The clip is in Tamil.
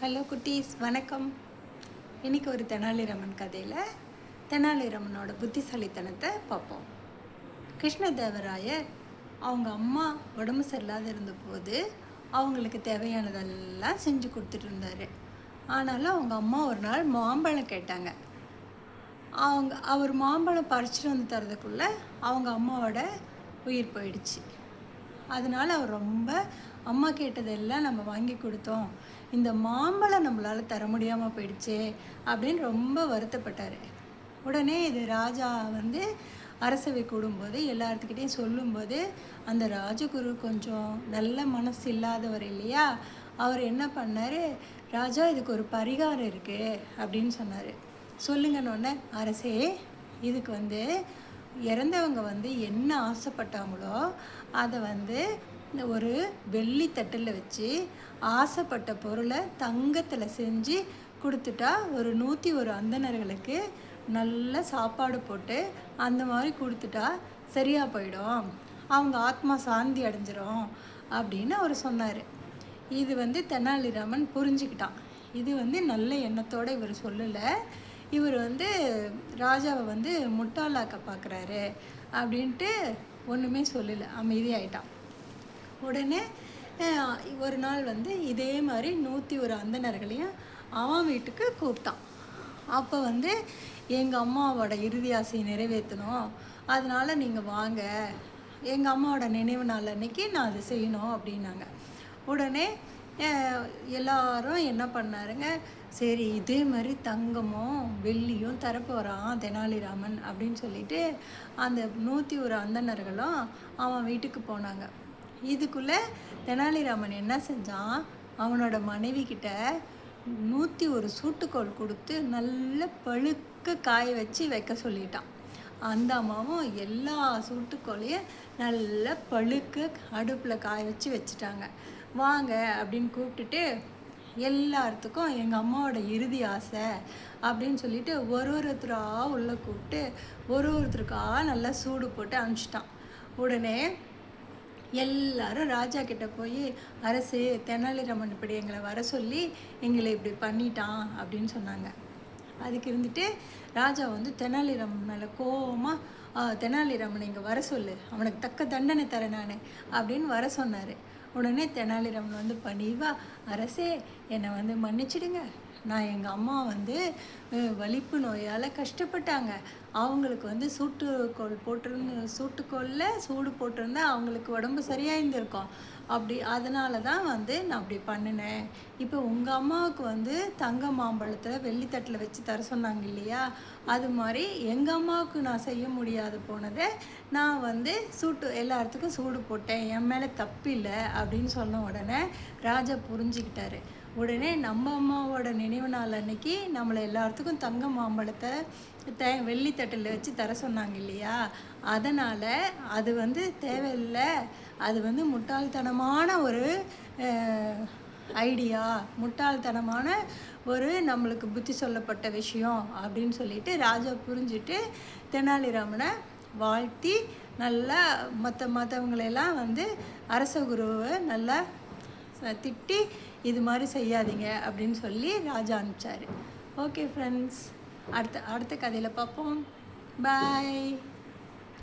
ஹலோ குட்டீஸ், வணக்கம். இன்றைக்கி ஒரு தெனாலிராமன் கதையில் தெனாலிராமனோட புத்திசாலித்தனத்தை பார்ப்போம். கிருஷ்ணதேவராயர் அவங்க அம்மா உடம்பு சரியில்லாத இருந்தபோது அவங்களுக்கு தேவையானதெல்லாம் செஞ்சு கொடுத்துட்டு இருந்தார். ஆனாலும் அவங்க அம்மா ஒரு நாள் மாம்பழம் கேட்டாங்க. அவர் மாம்பழம் பறிச்சுட்டு வந்து தரதுக்குள்ளே அவங்க அம்மாவோட உயிர் போயிடுச்சு. அதனால் அவர் ரொம்ப அம்மா கேட்டதெல்லாம் நம்ம வாங்கி கொடுத்தோம், இந்த மாம்பழம் நம்மளால் தர முடியாமல் போயிடுச்சே அப்படின்னு ரொம்ப வருத்தப்பட்டார். உடனே இது ராஜா அரசவை கூடும்போது எல்லாத்துக்கிட்டையும் சொல்லும்போது அந்த ராஜகுரு கொஞ்சம் நல்ல மனசு இல்லாதவர் இல்லையா, அவர் என்ன பண்ணார், ராஜா இதுக்கு ஒரு பரிகாரம் இருக்குது அப்படின்னு சொன்னார். சொல்லுங்கன்னொன்னே, அரசே இதுக்கு இறந்தவங்க என்ன ஆசைப்பட்டாங்களோ அதை ஒரு வெள்ளி தட்டில் வச்சு ஆசைப்பட்ட பொருளை தங்கத்தில் செஞ்சு கொடுத்துட்டா ஒரு 101 அந்தணர்களுக்கு நல்ல சாப்பாடு போட்டு அந்த மாதிரி கொடுத்துட்டா சரியாக போயிடும், அவங்க ஆத்மா சாந்தி அடைஞ்சிரும் அப்படின்னு அவர் சொன்னார். இது தெனாலிராமன் புரிஞ்சுக்கிட்டான். இது நல்ல எண்ணத்தோடு இவர் சொல்லலை, இவர் ராஜாவை முட்டாளாக்க பார்க்குறாரு அப்படின்ட்டு ஒன்றுமே சொல்லலை, அமைதியாயிட்டான். உடனே ஒரு நாள் இதே மாதிரி 101 அந்தணர்களையும் அவன் வீட்டுக்கு கூப்பிட்டான். அப்போ எங்கள் அம்மாவோட இறுதி ஆசையை நிறைவேற்றணும், அதனால் நீங்கள் வாங்க, எங்கள் அம்மாவோட நினைவு நாள் அன்னைக்கு நான் அதை செய்யணும் அப்படின்னாங்க. உடனே எல்லாரும் என்ன பண்ணாருங்க, சரி இதே மாதிரி தங்கமும் வெள்ளியும் தரப்போகிறான் தெனாலிராமன் அப்படின்னு சொல்லிட்டு அந்த 101 அந்தணர்களும் அவன் வீட்டுக்கு போனாங்க. இதுக்குள்ளே தெனாலிராமன் என்ன செஞ்சான், அவனோட மனைவி கிட்ட 101 சூட்டுக்கோள் கொடுத்து நல்ல பழுக்க காய வச்சு வைக்க சொல்லிட்டான். அந்த அம்மாவும் எல்லா சூட்டுக்கோளையும் நல்ல பழுக்க அடுப்பில் காய வச்சு வச்சுட்டாங்க. வாங்க அப்படின்னு கூப்பிட்டுட்டு எல்லாத்துக்கும் எங்கள் அம்மாவோட இறுதி ஆசை அப்படின்னு சொல்லிட்டு ஒருத்தராக உள்ளே கூப்பிட்டு ஒருத்தருக்காக நல்லா சூடு போட்டு அனுப்பிச்சிட்டான். உடனே எல்லாரும் ராஜா கிட்ட போய், அரசு தெனாலிராமன் இப்படி எங்களை வர சொல்லி எங்களை இப்படி பண்ணிட்டான் அப்படின்னு சொன்னாங்க. அதுக்கு ராஜா தெனாலிராமன் மேலே கோவமாக, தெனாலிராமனை இங்கே வர சொல்லு, அவனுக்கு தக்க தண்டனை தரேன் நான் அப்படின்னு வர சொன்னார். உடனே தெனாலிராமன் பணிவா, அரசே என்னை மன்னிச்சிடுங்க, நான் எங்கள் அம்மா வலிப்பு நோயால் கஷ்டப்பட்டாங்க, அவங்களுக்கு சூட்டுக்கோளில் சூடு போட்டிருந்தா அவங்களுக்கு உடம்பு சரியாக இருந்திருக்கும், அதனால தான் நான் அப்படி பண்ணினேன். இப்போ உங்கள் அம்மாவுக்கு தங்க மாம்பழத்தில் வெள்ளித்தட்டில் வச்சு தர சொன்னாங்க இல்லையா, அது மாதிரி எங்கள் அம்மாவுக்கு நான் செய்ய முடியாது போனதை நான் எல்லாத்துக்கும் சூடு போட்டேன், என் மேலே தப்பில்லை அப்படின்னு சொன்ன உடனே ராஜா புரிஞ்சுக்கிட்டாரு. உடனே நம்ம அம்மாவோட நினைவு நாள் அன்னைக்கு நம்மளை எல்லாத்துக்கும் தங்க மாம்பழத்தை வெள்ளித்தட்டில் வச்சு தர சொன்னாங்க இல்லையா, அதனால் அது தேவையில்லை, அது முட்டாள்தனமான ஒரு ஐடியா, முட்டாள்தனமான ஒரு நம்மளுக்கு புத்தி சொல்லப்பட்ட விஷயம் அப்படின்னு சொல்லிட்டு ராஜா புரிஞ்சுட்டு தெனாலிராமனை வாழ்த்தி நல்லா மற்றவங்களெல்லாம் அரச குருவை நல்லா திட்டி இது மாதிரி செய்யாதீங்க அப்படின்னு சொல்லி ராஜா அனுப்பிச்சார். ஓகே ஃப்ரெண்ட்ஸ், அடுத்த கதையில் பார்ப்போம். பாய்.